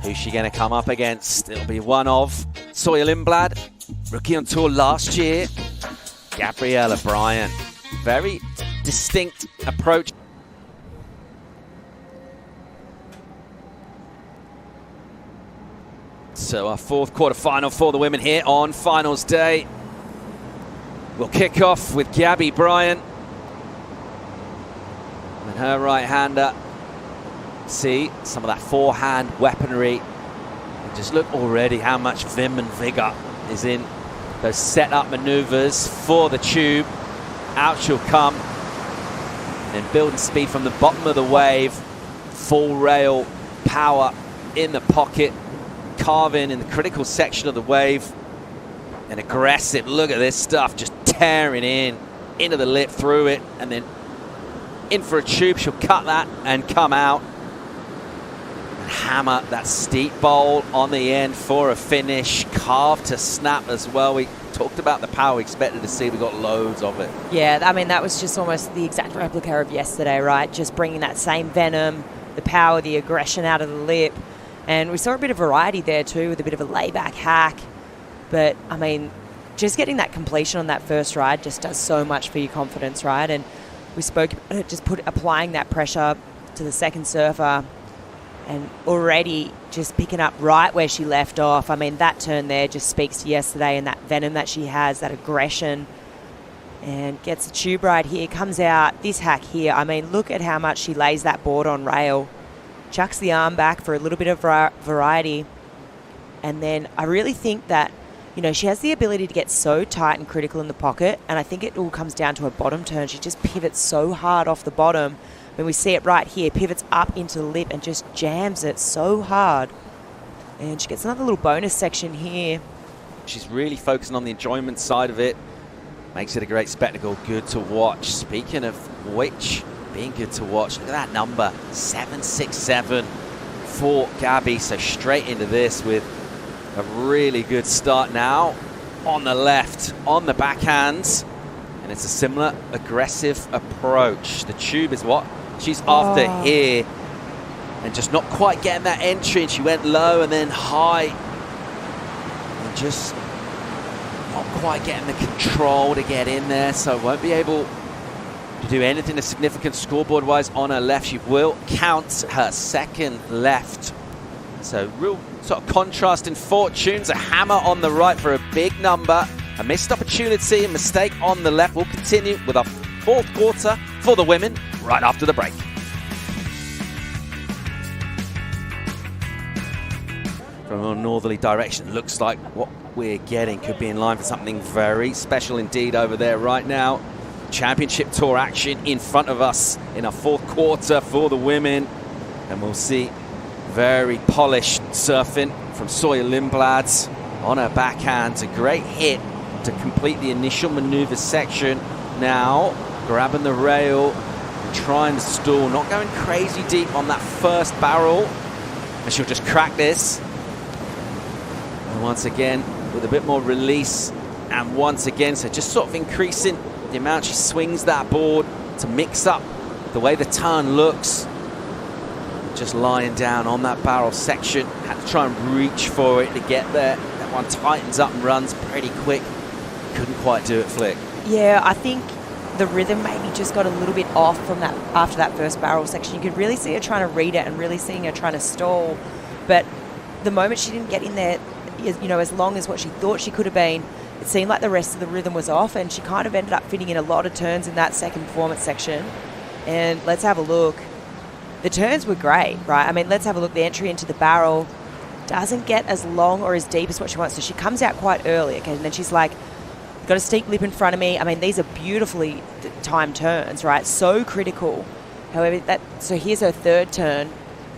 Who's she going to come up against? It'll be one of Sawyer Lindblad, rookie on tour last year. Gabriela Bryan. Very distinct approach. So our fourth quarterfinal for the women here on finals day. We'll kick off with Gabby Bryan. And her right-hander. See some of that forehand weaponry. And just look already how much vim and vigor is in those set-up maneuvers for the tube. Out she'll come. And then building speed from the bottom of the wave. Full rail power in the pocket. Carving in the critical section of the wave. And aggressive. Look at this stuff. Just tearing into the lip, through it, and then in for a tube. She'll cut that and come out. Hammer that steep bowl on the end for a finish. Carve to snap as well. We talked about the power we expected to see. We got loads of it. Yeah, I mean, that was just almost the exact replica of yesterday, right? Just bringing that same venom, the power, the aggression out of the lip. And we saw a bit of variety there too, with a bit of a layback hack. But, I mean, just getting that completion on that first ride just does so much for your confidence, right? And we spoke about it, just applying that pressure to the second surfer. And already just picking up right where she left off. I mean, that turn there just speaks to yesterday and that venom that she has, that aggression. And gets the tube ride here, comes out. This hack here, I mean, look at how much she lays that board on rail. Chucks the arm back for a little bit of variety. And then I really think that, you know, she has the ability to get so tight and critical in the pocket. And I think it all comes down to her bottom turn. She just pivots so hard off the bottom. When we see it right here, pivots up into the lip and just jams it so hard. And she gets another little bonus section here. She's really focusing on the enjoyment side of it. Makes it a great spectacle, good to watch. Speaking of which, being good to watch, look at that number, 767 for Gabby. So straight into this with a really good start now. On the left, on the backhands. And it's a similar aggressive approach. The tube is what she's after here. And just not quite getting that entry. And she went low and then high. And just not quite getting the control to get in there. So won't be able to do anything significant scoreboard-wise on her left. She will count her second left. So real sort of contrast in fortunes. A hammer on the right for a big number. A missed opportunity, a mistake on the left. We'll continue with our fourth quarter for the women right after the break. From a northerly direction, looks like what we're getting could be in line for something very special indeed over there right now. Championship Tour action in front of us in our fourth quarter for the women. And we'll see very polished surfing from Sawyer Lindblad on her backhand. A great hit to complete the initial maneuver section. Now grabbing the rail and trying to stall, not going crazy deep on that first barrel, and she'll just crack this. And once again with a bit more release, and once again, so just sort of increasing the amount she swings that board to mix up the way the turn looks. Just lying down on that barrel section, had to try and reach for it to get there. That one tightens up and runs pretty quick. Couldn't quite do it, Flick. Yeah, I think the rhythm maybe just got a little bit off from that after that first barrel section. You could really see her trying to read it and really seeing her trying to stall. But the moment she didn't get in there, you know, as long as what she thought she could have been, it seemed like the rest of the rhythm was off, and she kind of ended up fitting in a lot of turns in that second performance section. And let's have a look. The turns were great, right? I mean, let's have a look. The entry into the barrel doesn't get as long or as deep as what she wants. So she comes out quite early, okay, and then she's like, got a steep lip in front of me. I mean, these are beautifully timed turns, right? So critical. However, so here's her third turn.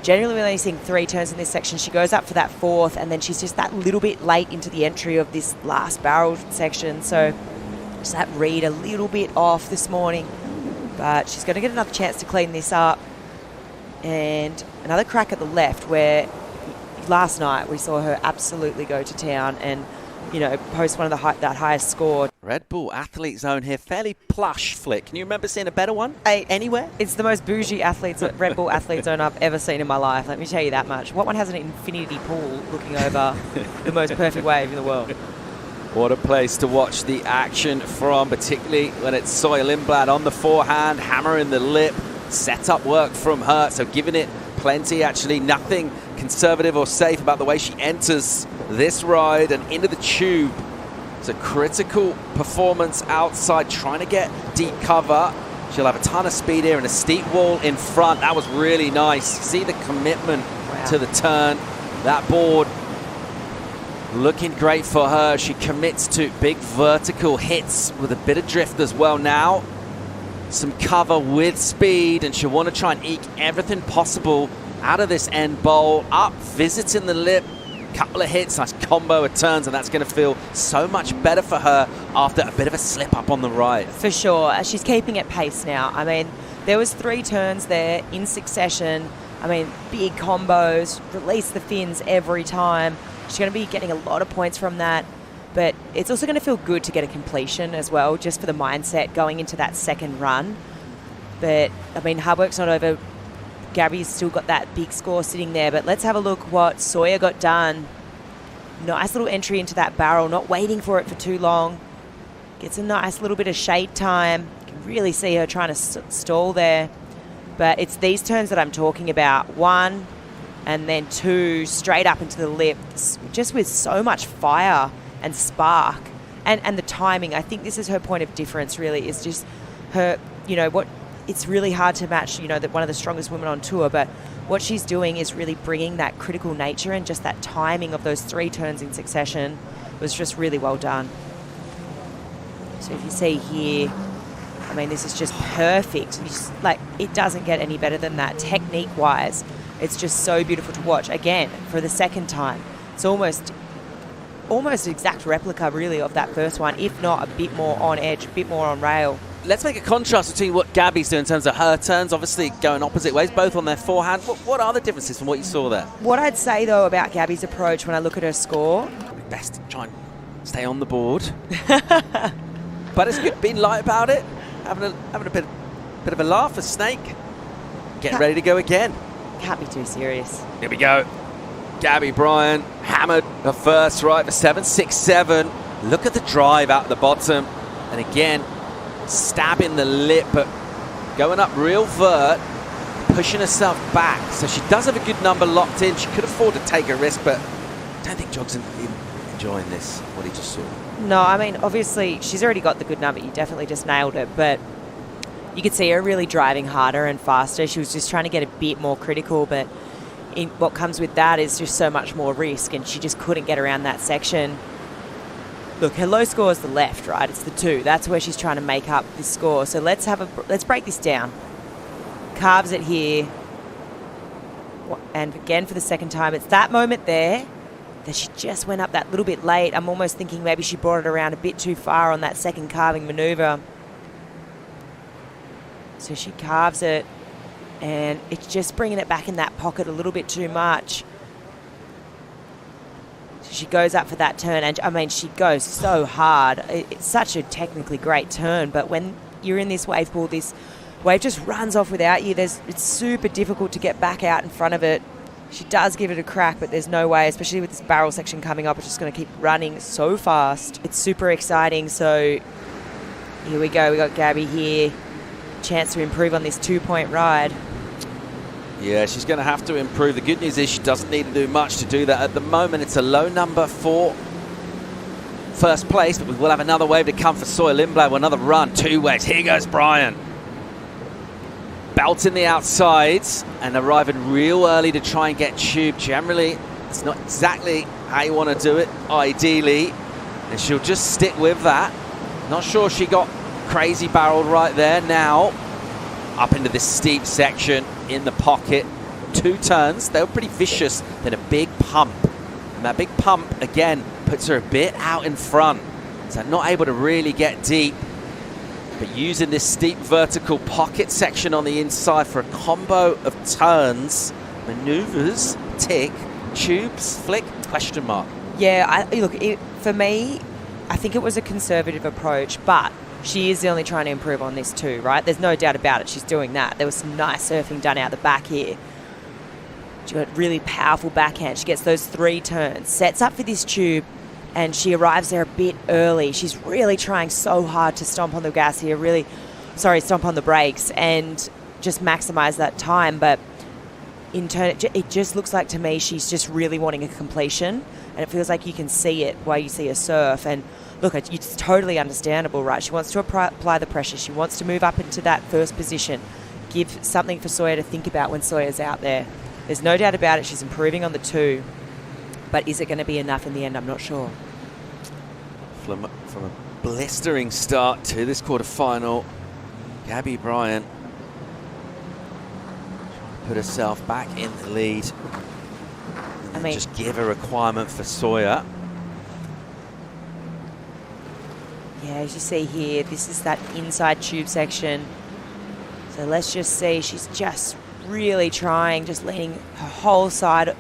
Generally, we're only seeing 3 turns in this section. She goes up for that fourth, and then she's just that little bit late into the entry of this last barrel section. So just that read a little bit off this morning. But she's going to get another chance to clean this up. And another crack at the left, where last night we saw her absolutely go to town and, you know, post one of that highest score. Red Bull Athlete Zone here, fairly plush flick. Can you remember seeing a better one anywhere? It's the most bougie Red Bull Athlete Zone I've ever seen in my life, let me tell you that much. What one has an infinity pool looking over the most perfect wave in the world? What a place to watch the action from, particularly when it's Sawyer Lindblad on the forehand, hammering the lip, setup work from her, so giving it plenty actually, nothing conservative or safe about the way she enters this ride and into the tube. It's a critical performance outside, trying to get deep cover. She'll have a ton of speed here and a steep wall in front. That was really nice. See the commitment to the turn. That board looking great for her. She commits to big vertical hits with a bit of drift as well now. Some cover with speed, and she'll want to try and eke everything possible out of this end bowl. Up, visiting the lip. Couple of hits, nice combo of turns, and that's going to feel so much better for her after a bit of a slip up on the right. For sure. She's keeping it pace now. I mean, there was 3 turns there in succession. I mean, big combos, release the fins every time. She's going to be getting a lot of points from that, but it's also going to feel good to get a completion as well, just for the mindset going into that second run. But, I mean, hard work's not over. Gabby's still got that big score sitting there, but let's have a look what Sawyer got done. Nice little entry into that barrel, not waiting for it for too long. Gets a nice little bit of shade time. You can really see her trying to stall there. But it's these turns that I'm talking about. 1 and then 2 straight up into the lip, just with so much fire and spark. And the timing, I think this is her point of difference really, is just her, it's really hard to match, one of the strongest women on tour, but what she's doing is really bringing that critical nature, and just that timing of those 3 turns in succession was just really well done. So if you see here, I mean, this is just perfect. It doesn't get any better than that technique-wise. It's just so beautiful to watch. Again, for the second time, it's almost an exact replica, really, of that first one, if not a bit more on edge, a bit more on rail. Let's make a contrast between what Gabby's doing in terms of her turns, obviously going opposite ways, both on their forehand. What are the differences from what you saw there? What I'd say, though, about Gabby's approach when I look at her score... Best to try and stay on the board. But it's good being light about it, having a bit of a laugh, a snake. Getting ready to go again. Can't be too serious. Here we go. Gabby Bryan hammered her first right for 7.67. Look at the drive out the bottom. And again, stabbing the lip, but going up real vert, pushing herself back. So she does have a good number locked in. She could afford to take a risk, but I don't think Jog's enjoying this, what he just saw. No, I mean, obviously, she's already got the good number. You definitely just nailed it, but you could see her really driving harder and faster. She was just trying to get a bit more critical, but what comes with that is just so much more risk, and she just couldn't get around that section. Look, her low score is the left, right? It's the 2. That's where she's trying to make up this score. So let's break this down. Carves it here. And again, for the second time, it's that moment there that she just went up that little bit late. I'm almost thinking maybe she brought it around a bit too far on that second carving maneuver. So she carves it, and it's just bringing it back in that pocket a little bit too much. She goes up for that turn, and I mean, she goes so hard. It's such a technically great turn, but when you're in this wave pool, this wave just runs off without you. It's super difficult to get back out in front of it. She does give it a crack, but there's no way, especially with this barrel section coming up. It's just going to keep running so fast. It's super exciting. So here we go. We got Gabby here. Chance to improve on this 2-point ride. Yeah, she's going to have to improve. The good news is she doesn't need to do much to do that. At the moment, it's a low number for first place, but we will have another wave to come for Sawyer Lindblad with another run. 2 waves. Here goes Bryan. Belting the outsides and arriving real early to try and get tube. Generally, it's not exactly how you want to do it, ideally, and she'll just stick with that. Not sure she got crazy barreled right there. Now, up into this steep section in the pocket. 2 turns, they were pretty vicious, then a big pump. And that big pump, again, puts her a bit out in front. So not able to really get deep. But using this steep vertical pocket section on the inside for a combo of turns, maneuvers, tick, tubes, flick, question mark. Yeah, for me, I think it was a conservative approach, but she is only trying to improve on this too, right? There's no doubt about it. She's doing that. There was some nice surfing done out the back here. She got really powerful backhand. She gets those 3 turns, sets up for this tube, and she arrives there a bit early. She's really trying so hard to stomp on the gas here, stomp on the brakes and just maximize that time. But in turn, it just looks like to me she's just really wanting a completion, and it feels like you can see it while you see her surf. And look, it's totally understandable, right? She wants to apply the pressure. She wants to move up into that first position, give something for Sawyer to think about when Sawyer's out there. There's no doubt about it. She's improving on the 2. But is it going to be enough in the end? I'm not sure. From a blistering start to this quarterfinal, Gabby Bryan put herself back in the lead. Just give a requirement for Sawyer. Yeah, as you see here, this is that inside tube section. So let's just see, she's just really trying, just leaning her whole side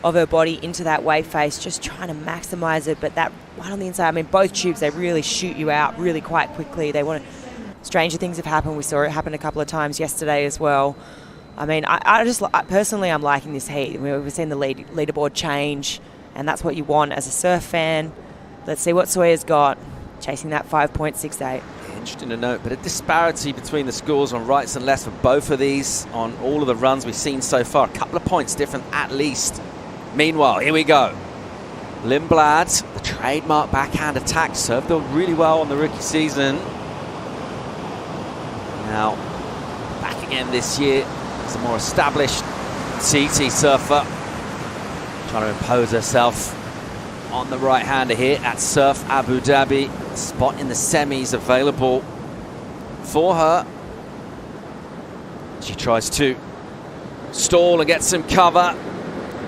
of her body into that wave face, just trying to maximize it. But that one on the inside, I mean, both tubes, they really shoot you out really quite quickly. They want to, stranger things have happened. We saw it happen a couple of times yesterday as well. I mean, I personally, I'm liking this heat. We've seen the leaderboard change, and that's what you want as a surf fan. Let's see what Sawyer's got, chasing that 5.68. Interesting to note, but a disparity between the scores on rights and lefts for both of these on all of the runs we've seen so far. A couple of points different at least. Meanwhile, here we go. Lindblad, the trademark backhand attack, served really well on the rookie season. Now, back again this year. It's a more established TT surfer. Trying to impose herself on the right-hander here at Surf Abu Dhabi. Spot in the semis available for her. She tries to stall and get some cover.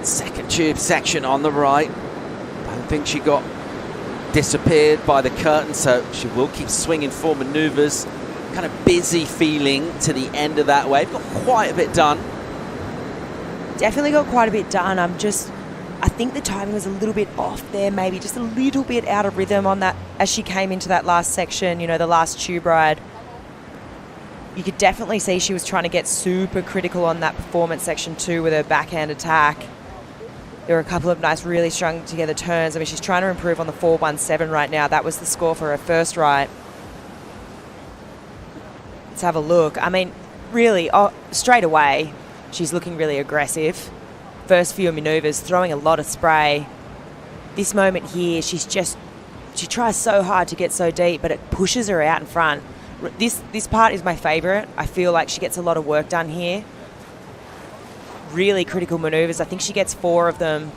Second tube section on the right. Don't think she got disappeared by the curtain, so she will keep swinging for maneuvers. Kind of busy feeling to the end of that wave. Got quite a bit done. Definitely got quite a bit done. I think the timing was a little bit off there, maybe just a little bit out of rhythm on that as she came into that last section, you know, the last tube ride. You could definitely see she was trying to get super critical on that performance section too with her backhand attack. There were a couple of nice, really strung together turns. I mean, she's trying to improve on the 4.17 right now. That was the score for her first ride. Let's have a look. I mean, really, straight away, she's looking really aggressive. First few maneuvers, throwing a lot of spray. This moment here, she tries so hard to get so deep, but it pushes her out in front. This part is my favorite. I feel like she gets a lot of work done here. Really critical maneuvers. I think she gets 4 of them.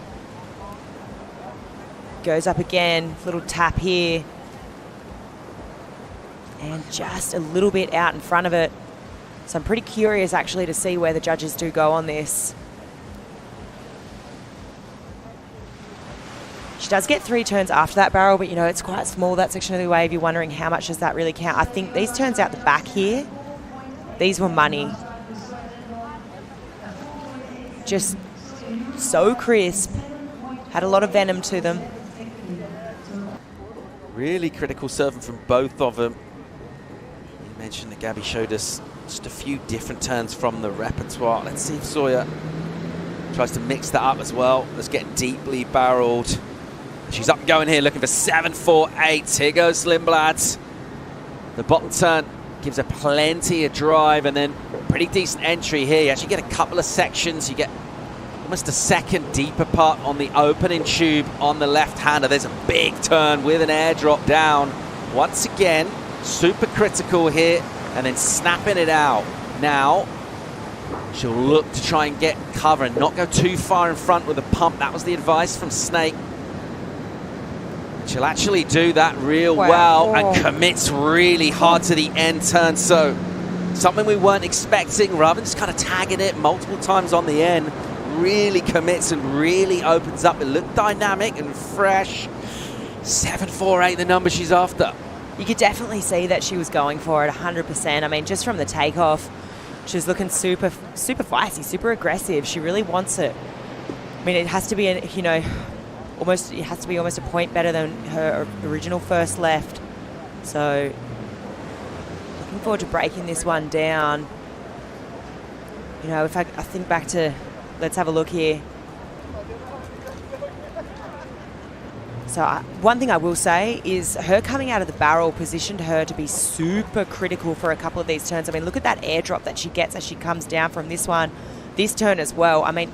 Goes up again, little tap here. And just a little bit out in front of it. So I'm pretty curious actually to see where the judges do go on this. She does get 3 turns after that barrel, but you know, it's quite small, that section of the wave. You're wondering how much does that really count. I think these turns out the back here, these were money. Just so crisp. Had a lot of venom to them. Really critical surfing from both of them. You mentioned that Gabby showed us just a few different turns from the repertoire. Let's see if Sawyer tries to mix that up as well. Let's get deeply barreled. She's up and going here, looking for 7.48. Here goes Lindblad. The bottom turn gives her plenty of drive, and then pretty decent entry here. You actually get a couple of sections. You get almost a second deeper part on the opening tube on the left-hander. There's a big turn with an airdrop down. Once again, super critical here, and then snapping it out. Now, she'll look to try and get cover and not go too far in front with a pump. That was the advice from Snake. She'll actually do that real well and commits really hard to the end turn. So something we weren't expecting, rather than just kind of tagging it multiple times on the end, really commits and really opens up. It looked dynamic and fresh. 7.48, the number she's after. You could definitely see that she was going for it 100%. I mean, just from the takeoff, she was looking super feisty, super aggressive. She really wants it. I mean, it has to be, you know, it has to be almost a point better than her original first left. So looking forward to breaking this one down. You know, if I think back to, let's have a look here. So one thing I will say is her coming out of the barrel positioned her to be super critical for a couple of these turns. I mean, look at that airdrop that she gets as she comes down from this one, this turn as well. I mean,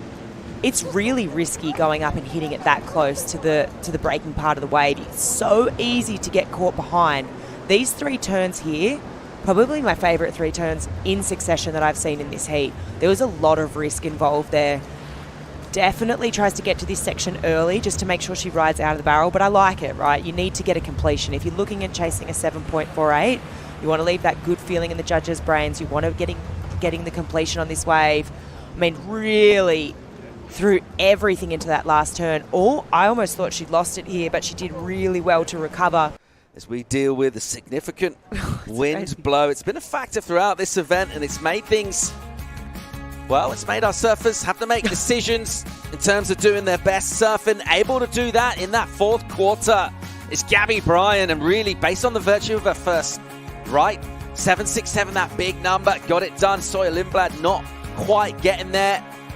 it's really risky going up and hitting it that close to the breaking part of the wave. It's so easy to get caught behind. These 3 turns here, probably my favourite 3 turns in succession that I've seen in this heat. There was a lot of risk involved there. Definitely tries to get to this section early just to make sure she rides out of the barrel, but I like it, right? You need to get a completion. If you're looking at chasing a 7.48, you want to leave that good feeling in the judges' brains. You want to getting the completion on this wave. I mean, really threw everything into that last turn. I almost thought she'd lost it here, but she did really well to recover. As we deal with a significant wind blow, it's been a factor throughout this event, and it's made things... Well, it's made our surfers have to make decisions in terms of doing their best surfing. Able to do that in that 4th quarter is Gabby Bryan, and really, based on the virtue of her first, right? 7.67, that big number, got it done. Sawyer Lindblad not quite getting there.